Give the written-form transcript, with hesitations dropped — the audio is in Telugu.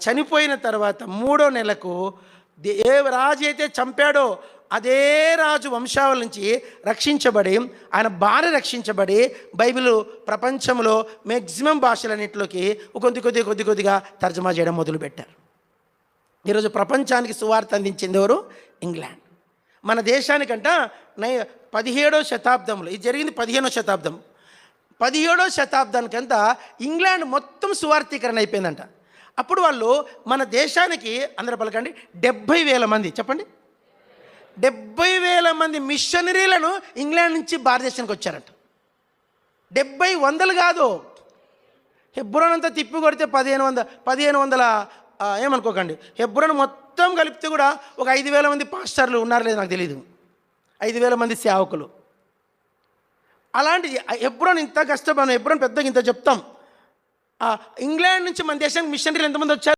చనిపోయిన తర్వాత 3వ నెలకు ఏ రాజు అయితే చంపాడో అదే రాజు వంశావళి నుంచి రక్షించబడి, ఆయన భార్య రక్షించబడి, బైబిల్ ప్రపంచంలో మ్యాక్సిమం భాషలన్నింటిలోకి కొద్దిగా తర్జుమా చేయడం మొదలుపెట్టారు. ఈరోజు ప్రపంచానికి సువార్త అందించింది ఎవరు? ఇంగ్లాండ్. మన దేశానికంట 17వ శతాబ్దంలో, ఇది జరిగింది 15వ శతాబ్దం. 17వ శతాబ్దానికంతా ఇంగ్లాండ్ మొత్తం సువార్థీకరణ అయిపోయిందంట. అప్పుడు వాళ్ళు మన దేశానికి, అందరూ పలకండి, 70,000 మంది, చెప్పండి, 70,000 మంది మిషనరీలను ఇంగ్లాండ్ నుంచి భారతదేశానికి వచ్చారంట. 100 కాదు, హెబ్రోన్ అంతా తిప్పి కొడితే 1500 ఏమనుకోకండి, హెబ్రోన్ మొత్తం కలిపితే కూడా ఒక 5,000 మంది పాస్టర్లు ఉన్నారో లేదు నాకు తెలియదు, 5,000 మంది సేవకులు. అలాంటి హెబ్రోన్ ఇంత కష్టపడిన, హెబ్రోన్ పెద్దగా ఇంత చెప్తాం. ఇంగ్లాండ్ నుంచి మన దేశానికి మిషనరీలు ఎంతమంది వచ్చారు?